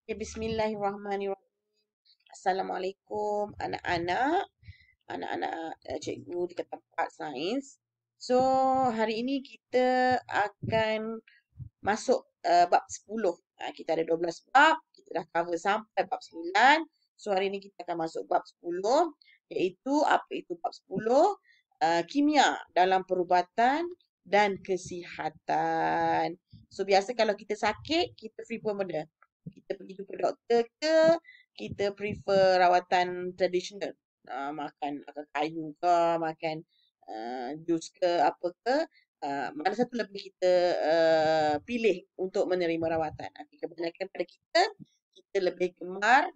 Okay, Bismillahirrahmanirrahim. Assalamualaikum anak-anak, cikgu dekat tempat sains. So, hari ini kita akan masuk bab 10. Kita ada 12 bab, kita dah cover sampai bab 9. So, hari ini kita akan masuk bab 10, iaitu apa itu bab 10? Kimia dalam perubatan dan kesihatan. So, biasa kalau kita sakit, kita prefer benda. Kita pergi jumpa doktor ke, kita prefer rawatan tradisional. Makan kayu ke, makan jus ke, apa ke. Mana satu lebih kita pilih untuk menerima rawatan. Kebanyakan pada kita lebih gemar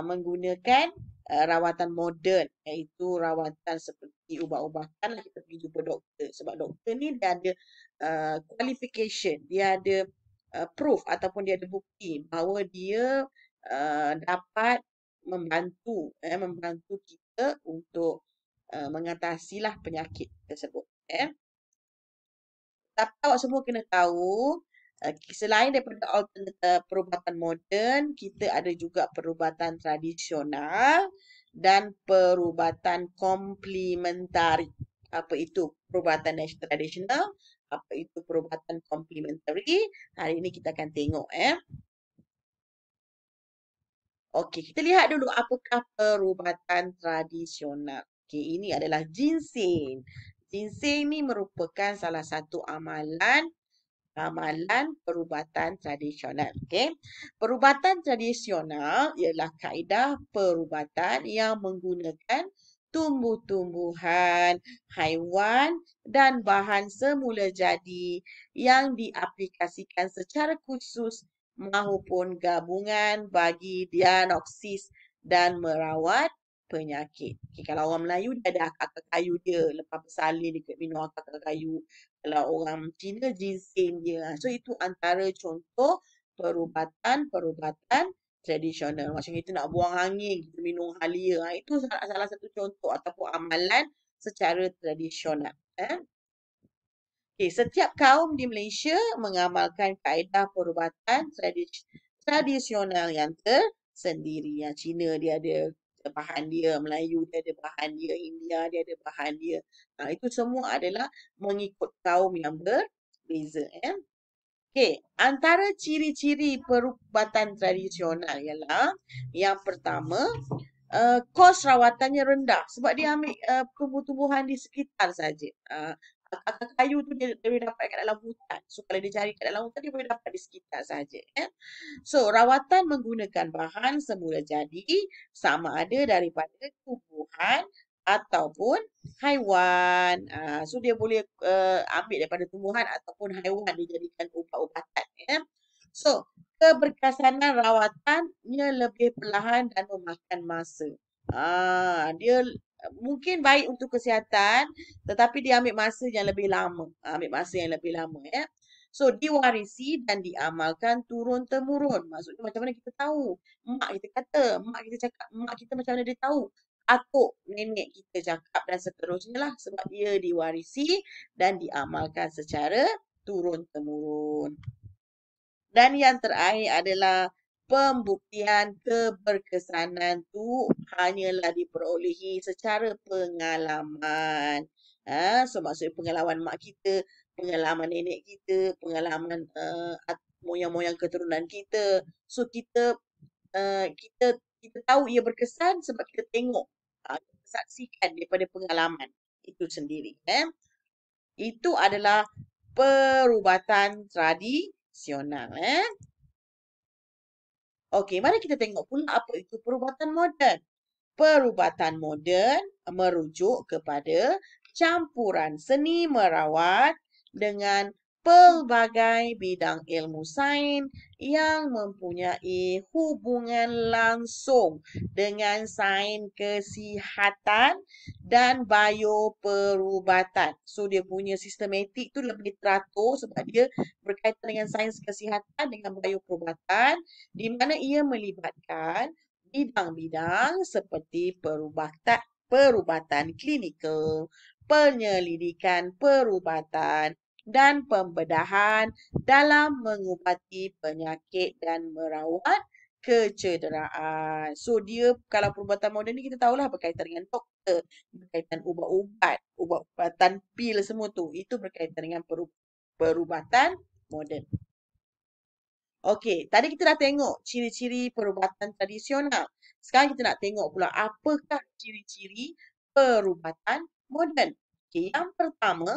menggunakan rawatan moden, iaitu rawatan seperti ubat-ubatan lah, kita pergi jumpa doktor. Sebab doktor ni dia ada qualification, dia ada proof ataupun dia ada bukti bahawa dia dapat membantu kita untuk mengatasilah penyakit tersebut. Tapi awak semua kena tahu, selain daripada perubatan moden, kita ada juga perubatan tradisional dan perubatan komplementari. Apa itu perubatan tradisional? Apa itu perubatan komplementari? Hari ini kita akan tengok. Okey, kita lihat dulu apakah perubatan tradisional. Okey, ini adalah ginseng. Ginseng ni merupakan salah satu amalan perubatan tradisional. Okey. Perubatan tradisional ialah kaedah perubatan yang menggunakan tumbuh-tumbuhan, haiwan dan bahan semula jadi yang diaplikasikan secara khusus maupun gabungan bagi diagnosis dan merawat penyakit. Okay, kalau orang Melayu dia ada akar kayu dia, lepas bersalin dia minum akar kayu. Kalau orang Cina ginseng dia. So itu antara contoh perubatan tradisional. Macam kita nak buang angin, kita minum halia. Itu salah satu contoh ataupun amalan secara tradisional. Okay, setiap kaum di Malaysia mengamalkan kaedah perubatan tradisional yang tersendiri. Yang Cina dia ada bahan dia, Melayu dia ada bahan dia, India dia ada bahan dia. Itu semua adalah mengikut kaum yang berbeza. Okey, antara ciri-ciri perubatan tradisional ialah yang pertama, kos rawatannya rendah sebab dia ambil tumbuh-tumbuhan di sekitar saja. Akar kayu tu dia boleh dapat kat dalam hutan. So kalau dia cari kat dalam hutan dia boleh dapat di sekitar saja. So rawatan menggunakan bahan semula jadi sama ada daripada tumbuhan ataupun haiwan. So dia boleh ambil daripada tumbuhan ataupun haiwan dijadikan ubat-ubatan. So keberkesanan rawatannya lebih perlahan dan memakan masa. Dia mungkin baik untuk kesihatan, tetapi dia ambil masa yang lebih lama. Ambil masa yang lebih lama. So, diwarisi dan diamalkan turun-temurun. Maksudnya macam mana kita tahu? Mak kita kata, mak kita cakap, mak kita macam mana dia tahu? Atuk nenek kita cakap dan seterusnya lah. Sebab dia diwarisi dan diamalkan secara turun-temurun. Dan yang terakhir adalah pembuktian keberkesanan tu hanyalah diperolehi secara pengalaman. So maksudnya pengalaman mak kita, pengalaman nenek kita, pengalaman moyang-moyang keturunan kita. So kita tahu ia berkesan sebab kita tengok, kita saksikan daripada pengalaman itu sendiri. Itu adalah perubatan tradisional. Okey, mari kita tengok pula apa itu perubatan moden. Perubatan moden merujuk kepada campuran seni merawat dengan pelbagai bidang ilmu sains yang mempunyai hubungan langsung dengan sains kesihatan dan bioperubatan. So dia punya sistematik tu lebih teratur sebab dia berkaitan dengan sains kesihatan dengan bioperubatan di mana ia melibatkan bidang-bidang seperti perubatan klinikal, penyelidikan perubatan, dan pembedahan dalam mengubati penyakit dan merawat kecederaan. So dia kalau perubatan moden ni kita tahulah berkaitan dengan doktor, berkaitan ubat-ubat, ubat-ubatan pil semua tu. Itu berkaitan dengan perubatan moden. Okey, tadi kita dah tengok ciri-ciri perubatan tradisional. Sekarang kita nak tengok pula apakah ciri-ciri perubatan moden. Okey, yang pertama,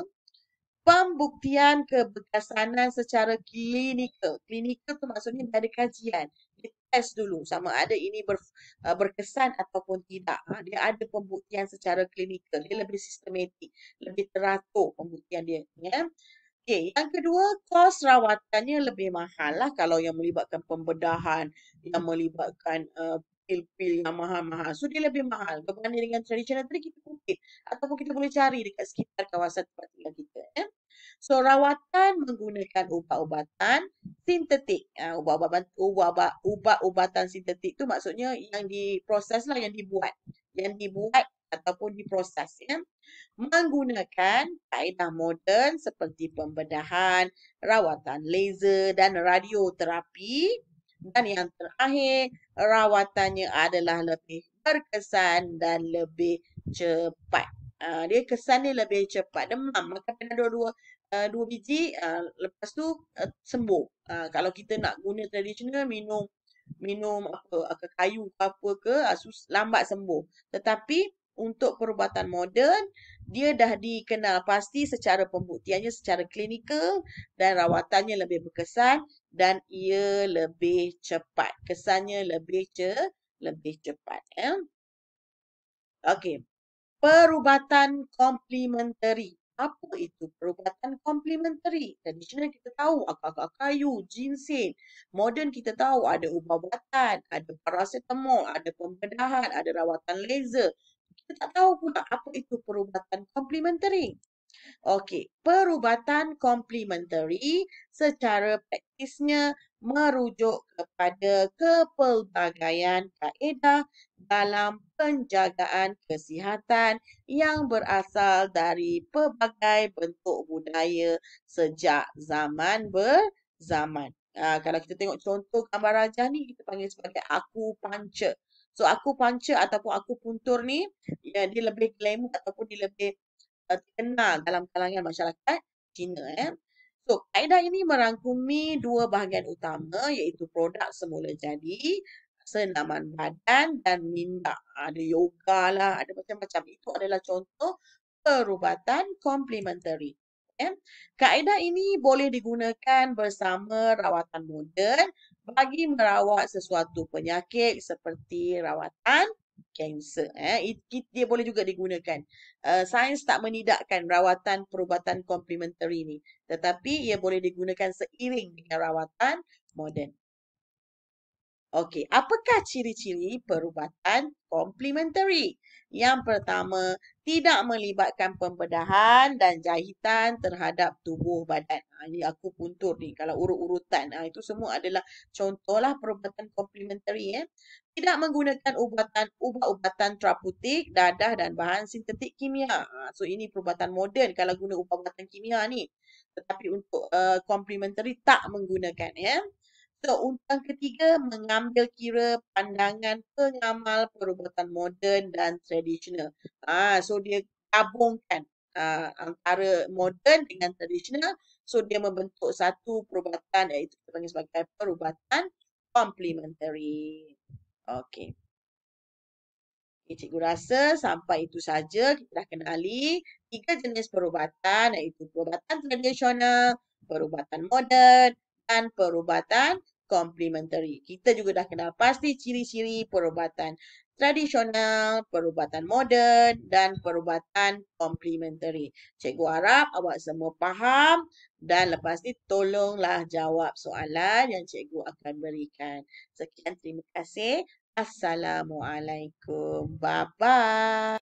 pembuktian keberkesanan secara klinikal. Klinikal tu maksudnya dia ada kajian. Dia test dulu sama ada ini berkesan ataupun tidak. Dia ada pembuktian secara klinikal. Dia lebih sistematik, lebih teratur pembuktian dia. Ya. Okey, yang kedua, kos rawatannya lebih mahal lah kalau yang melibatkan pembedahan, yang melibatkan pil-pil yang mahal-mahal. So, dia lebih mahal berbanding dengan tradisional tadi kita kutip ataupun kita boleh cari dekat sekitar kawasan tempat tinggal kita. So, rawatan menggunakan ubat-ubatan sintetik. Ubat-ubatan sintetik tu maksudnya yang diproses lah, yang dibuat. Yang dibuat ataupun diproses. Ya. Menggunakan kaedah moden seperti pembedahan, rawatan laser dan radioterapi. Dan yang terakhir, rawatannya adalah lebih berkesan dan lebih cepat. Dia kesan dia lebih cepat. Demam, makan Panadol dua biji, lepas tu sembuh. Kalau kita nak guna tradisional, minum minum apa kayu ke apa ke, lambat sembuh. Tetapi untuk perubatan moden, dia dah dikenal pasti secara pembuktiannya secara klinikal dan rawatannya lebih berkesan dan ia lebih cepat. Kesannya lebih cepat. Okey. Perubatan komplementari. Apa itu perubatan komplementari? Tradisional kita tahu akar-akar kayu, ginseng. Moden kita tahu ada ubat-ubatan, ada paracetamol, ada pembedahan, ada rawatan laser. Kita tak tahu pula apa itu perubatan komplementari. Okey, perubatan komplementari secara praktisnya merujuk kepada kepelbagaian kaedah dalam penjagaan kesihatan yang berasal dari pelbagai bentuk budaya sejak zaman berzaman. Kalau kita tengok contoh gambar rajah ni, kita panggil sebagai akupuncture. So, akupuncture ataupun akupuntur ni, ya, dia lebih glamour ataupun dia lebih terkenal dalam kalangan masyarakat Cina. So, kaedah ini merangkumi dua bahagian utama iaitu produk semula jadi, senaman badan dan minda. Ada yoga lah, ada macam-macam. Itu adalah contoh perubatan komplementari. Kaedah ini boleh digunakan bersama rawatan moden bagi merawat sesuatu penyakit seperti rawatan kanser. Dia boleh juga digunakan. Sains tak menidakkan rawatan perubatan komplementari ni. Tetapi ia boleh digunakan seiring dengan rawatan moden. Okey, apakah ciri-ciri perubatan komplementari? Yang pertama, tidak melibatkan pembedahan dan jahitan terhadap tubuh badan. Ini aku puntur ni, kalau urut-urutan. Itu semua adalah contohlah perubatan komplementari. Tidak menggunakan ubat-ubatan terapeutik, dadah dan bahan sintetik kimia. So, ini perubatan moden kalau guna ubat-ubatan kimia ni. Tetapi untuk komplementari tak menggunakan. So, yang ketiga, mengambil kira pandangan pengamal perubatan moden dan tradisional. So dia gabungkan antara moden dengan tradisional. So, dia membentuk satu perubatan iaitu kita panggil sebagai perubatan komplementari. Okey. Okay, cikgu rasa sampai itu saja kita dah kenali tiga jenis perubatan iaitu perubatan tradisional, perubatan moden dan perubatan komplementari. Kita juga dah kenal pasti ciri-ciri perubatan tradisional, perubatan moden dan perubatan komplementari. Cikgu harap awak semua faham dan lepas ni tolonglah jawab soalan yang cikgu akan berikan. Sekian, terima kasih. Assalamualaikum. Bye-bye.